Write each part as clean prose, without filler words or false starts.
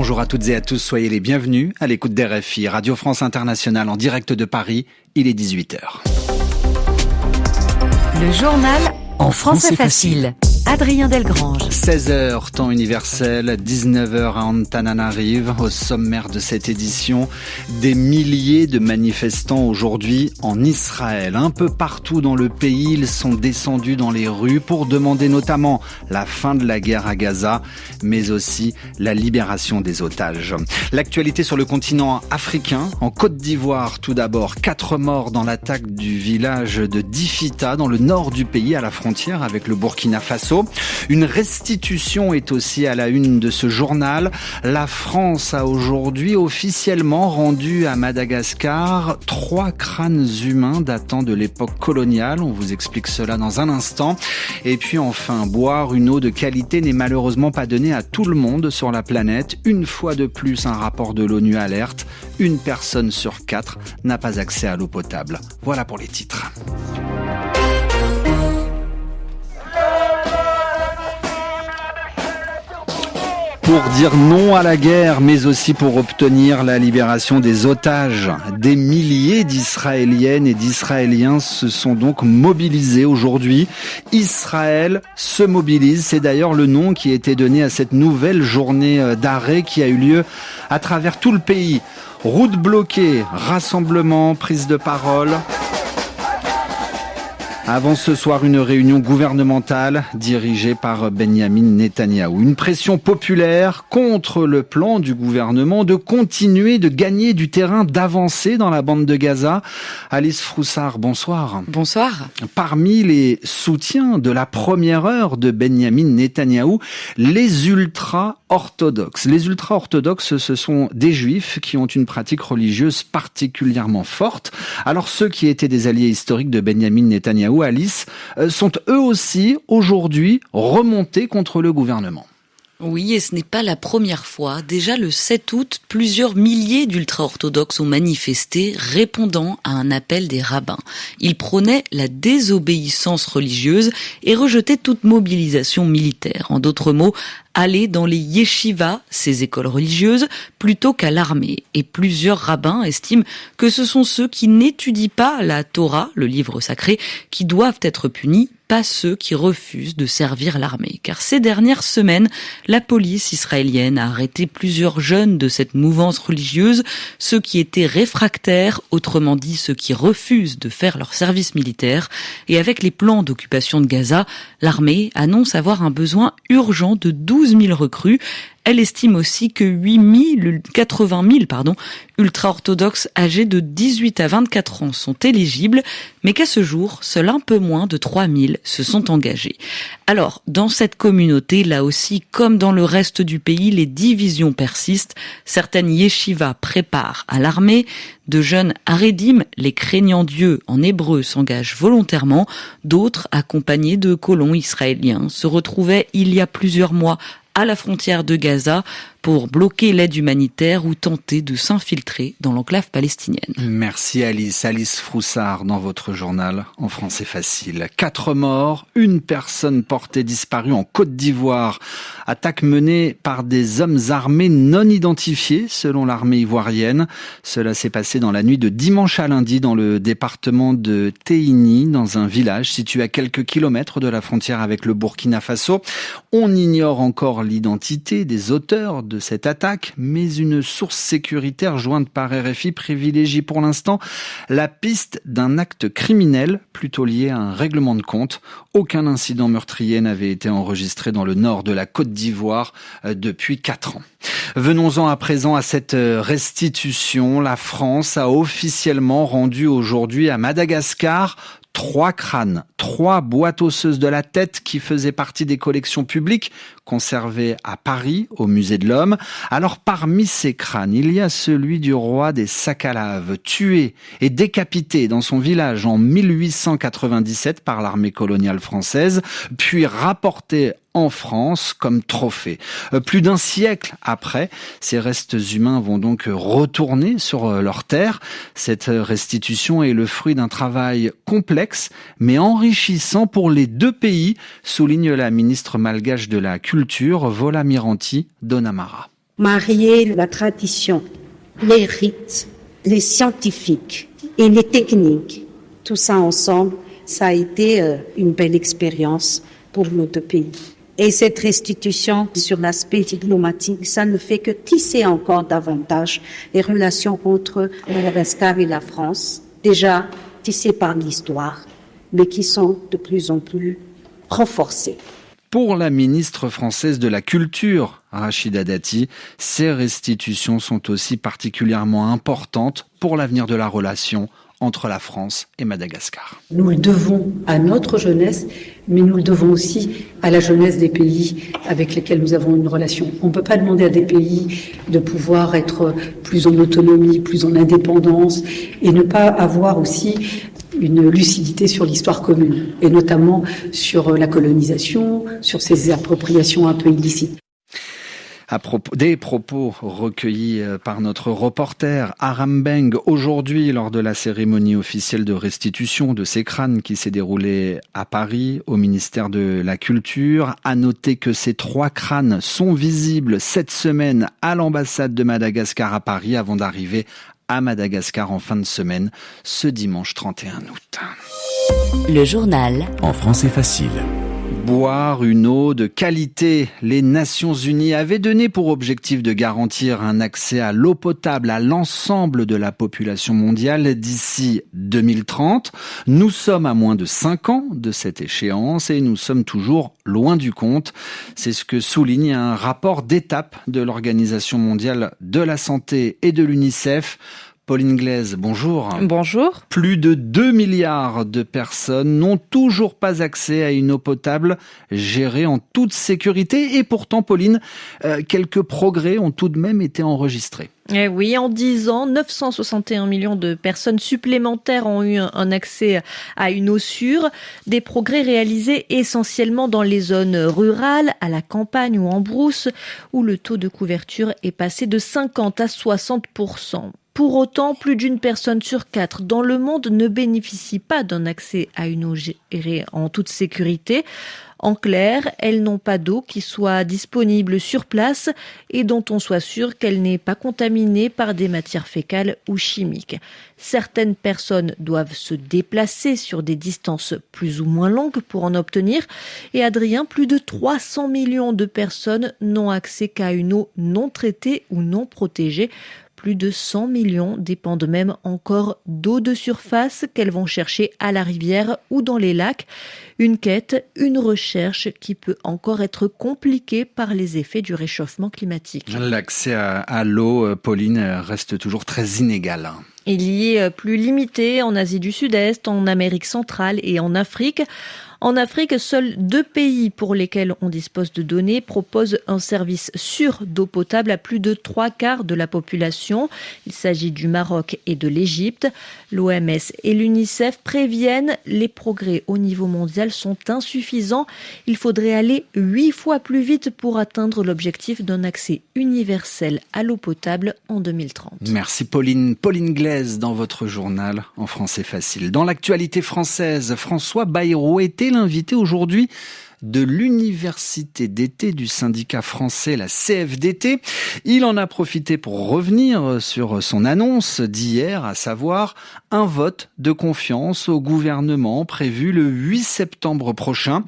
Bonjour à toutes et à tous, soyez les bienvenus à l'écoute d'RFI, Radio France Internationale en direct de Paris, il est 18h. Le journal en français facile. Adrien Delgrange. 16h, temps universel, 19h à Antananarive. Au sommaire de cette édition, des milliers de manifestants aujourd'hui en Israël. Un peu partout dans le pays, ils sont descendus dans les rues pour demander notamment la fin de la guerre à Gaza, mais aussi la libération des otages. L'actualité sur le continent africain, en Côte d'Ivoire tout d'abord, 4 morts dans l'attaque du village de Difita, dans le nord du pays, à la frontière avec le Burkina Faso. Une restitution est aussi à la une de ce journal. La France a aujourd'hui officiellement rendu à Madagascar 3 crânes humains datant de l'époque coloniale. On vous explique cela dans un instant. Et puis enfin, boire une eau de qualité n'est malheureusement pas donné à tout le monde sur la planète. Une fois de plus, un rapport de l'ONU alerte. Une personne sur 4 n'a pas accès à l'eau potable. Voilà pour les titres. Pour dire non à la guerre, mais aussi pour obtenir la libération des otages. Des milliers d'Israéliennes et d'Israéliens se sont donc mobilisés aujourd'hui. Israël se mobilise, c'est d'ailleurs le nom qui a été donné à cette nouvelle journée d'arrêt qui a eu lieu à travers tout le pays. Routes bloquées, rassemblements, prise de parole. Avant ce soir, une réunion gouvernementale dirigée par Benyamin Netanyahou. Une pression populaire contre le plan du gouvernement de continuer de gagner du terrain, d'avancer dans la bande de Gaza. Alice Froussard, bonsoir. Bonsoir. Parmi les soutiens de la première heure de Benyamin Netanyahou, les ultra-orthodoxes. Les ultra-orthodoxes, ce sont des juifs qui ont une pratique religieuse particulièrement forte. Alors ceux qui étaient des alliés historiques de Benyamin Netanyahou, Alice, sont eux aussi aujourd'hui remontés contre le gouvernement. Oui, et ce n'est pas la première fois. Déjà le 7 août, plusieurs milliers d'ultra-orthodoxes ont manifesté, répondant à un appel des rabbins. Ils prônaient la désobéissance religieuse et rejetaient toute mobilisation militaire. En d'autres mots, aller dans les yeshivas, ces écoles religieuses, plutôt qu'à l'armée. Et plusieurs rabbins estiment que ce sont ceux qui n'étudient pas la Torah, le livre sacré, qui doivent être punis, pas ceux qui refusent de servir l'armée. Car ces dernières semaines, la police israélienne a arrêté plusieurs jeunes de cette mouvance religieuse, ceux qui étaient réfractaires, autrement dit ceux qui refusent de faire leur service militaire. Et avec les plans d'occupation de Gaza, l'armée annonce avoir un besoin urgent de 12 000 recrues. Elle estime aussi que 80 000 ultra-orthodoxes âgés de 18 à 24 ans sont éligibles, mais qu'à ce jour, seul un peu moins de 3 000 se sont engagés. Alors, dans cette communauté, là aussi, comme dans le reste du pays, les divisions persistent. Certaines yeshivas préparent à l'armée. De jeunes haredim, les craignants Dieu en hébreu, s'engagent volontairement. D'autres, accompagnés de colons israéliens, se retrouvaient il y a plusieurs mois à la frontière de Gaza pour bloquer l'aide humanitaire ou tenter de s'infiltrer dans l'enclave palestinienne. Merci Alice. Alice Froussard dans votre journal en français facile. 4 morts, une personne portée disparue en Côte d'Ivoire. Attaque menée par des hommes armés non identifiés selon l'armée ivoirienne. Cela s'est passé dans la nuit de dimanche à lundi dans le département de Téini, dans un village situé à quelques kilomètres de la frontière avec le Burkina Faso. On ignore encore l'identité des auteurs de cette attaque, mais une source sécuritaire jointe par RFI privilégie pour l'instant la piste d'un acte criminel plutôt lié à un règlement de compte. Aucun incident meurtrier n'avait été enregistré dans le nord de la Côte d'Ivoire depuis 4 ans. Venons-en à présent à cette restitution. La France a officiellement rendu aujourd'hui à Madagascar 3 crânes, 3 boîtes osseuses de la tête qui faisaient partie des collections publiques conservées à Paris, au Musée de l'Homme. Alors parmi ces crânes, il y a celui du roi des Sakalaves, tué et décapité dans son village en 1897 par l'armée coloniale française, puis rapporté en France comme trophée. Plus d'un siècle après, ces restes humains vont donc retourner sur leur terre. Cette restitution est le fruit d'un travail complexe mais enrichissant pour les deux pays, souligne la ministre malgache de la Culture, Vola Miranti Donnamara. Marier la tradition, les rites, les scientifiques et les techniques, tout ça ensemble, ça a été une belle expérience pour nos deux pays. Et cette restitution sur l'aspect diplomatique, ça ne fait que tisser encore davantage les relations entre Madagascar et la France, déjà tissées par l'histoire, mais qui sont de plus en plus renforcées. Pour la ministre française de la Culture, Rachida Dati, ces restitutions sont aussi particulièrement importantes pour l'avenir de la relation entre la France et Madagascar. Nous le devons à notre jeunesse, mais nous le devons aussi à la jeunesse des pays avec lesquels nous avons une relation. On ne peut pas demander à des pays de pouvoir être plus en autonomie, plus en indépendance, et ne pas avoir aussi une lucidité sur l'histoire commune, et notamment sur la colonisation, sur ces appropriations un peu illicites. Des propos recueillis par notre reporter Aram Beng aujourd'hui lors de la cérémonie officielle de restitution de ces crânes qui s'est déroulée à Paris au ministère de la Culture. À noter que ces 3 crânes sont visibles cette semaine à l'ambassade de Madagascar à Paris avant d'arriver à Madagascar en fin de semaine ce dimanche 31 août. Le journal en français facile. Boire une eau de qualité. Les Nations Unies avaient donné pour objectif de garantir un accès à l'eau potable à l'ensemble de la population mondiale d'ici 2030. Nous sommes à moins de 5 ans de cette échéance et nous sommes toujours loin du compte. C'est ce que souligne un rapport d'étape de l'Organisation mondiale de la santé et de l'UNICEF. Pauline Glaise, bonjour. Bonjour. Plus de 2 milliards de personnes n'ont toujours pas accès à une eau potable gérée en toute sécurité. Et pourtant, Pauline, quelques progrès ont tout de même été enregistrés. Eh oui, en 10 ans, 961 millions de personnes supplémentaires ont eu un accès à une eau sûre. Des progrès réalisés essentiellement dans les zones rurales, à la campagne ou en brousse, où le taux de couverture est passé de 50 à 60%. Pour autant, plus d'une personne sur 4 dans le monde ne bénéficie pas d'un accès à une eau gérée en toute sécurité. En clair, elles n'ont pas d'eau qui soit disponible sur place et dont on soit sûr qu'elle n'est pas contaminée par des matières fécales ou chimiques. Certaines personnes doivent se déplacer sur des distances plus ou moins longues pour en obtenir. Et Adrien, plus de 300 millions de personnes n'ont accès qu'à une eau non traitée ou non protégée. Plus de 100 millions dépendent même encore d'eau de surface qu'elles vont chercher à la rivière ou dans les lacs. Une quête, une recherche qui peut encore être compliquée par les effets du réchauffement climatique. L'accès à l'eau, Pauline, reste toujours très inégal. Il y est plus limité en Asie du Sud-Est, en Amérique centrale et en Afrique. En Afrique, seuls 2 pays pour lesquels on dispose de données proposent un service sûr d'eau potable à plus de 3/4 de la population. Il s'agit du Maroc et de l'Égypte. L'OMS et l'UNICEF préviennent, les progrès au niveau mondial sont insuffisants. Il faudrait aller 8 fois plus vite pour atteindre l'objectif d'un accès universel à l'eau potable en 2030. Merci Pauline. Pauline Glaise dans votre journal en français facile. Dans l'actualité française, François Bayrou était l'invité aujourd'hui de l'université d'été du syndicat français, la CFDT. Il en a profité pour revenir sur son annonce d'hier, à savoir un vote de confiance au gouvernement prévu le 8 septembre prochain.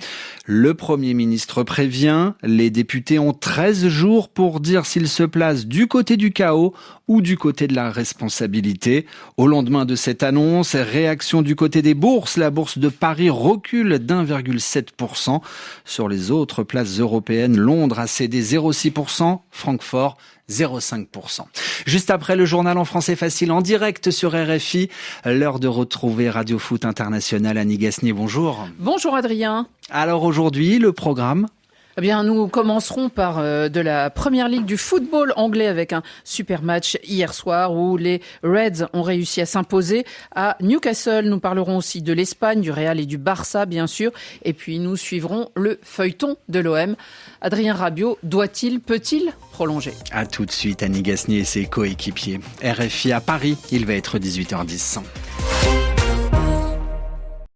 Le Premier ministre prévient, les députés ont 13 jours pour dire s'ils se placent du côté du chaos ou du côté de la responsabilité. Au lendemain de cette annonce, réaction du côté des bourses. La bourse de Paris recule d'1,7%. Sur les autres places européennes, Londres a cédé 0,6%, Francfort 0,5%. Juste après le journal en français facile en direct sur RFI, l'heure de retrouver Radio Foot International. Annie Gasnier, bonjour. Bonjour Adrien. Alors aujourd'hui, le programme ? Eh bien, nous commencerons par de la première ligue du football anglais avec un super match hier soir où les Reds ont réussi à s'imposer à Newcastle. Nous parlerons aussi de l'Espagne, du Real et du Barça, bien sûr. Et puis, nous suivrons le feuilleton de l'OM. Adrien Rabiot, peut-il prolonger ? À tout de suite, Annie Gasnier et ses coéquipiers. RFI à Paris, il va être 18h10.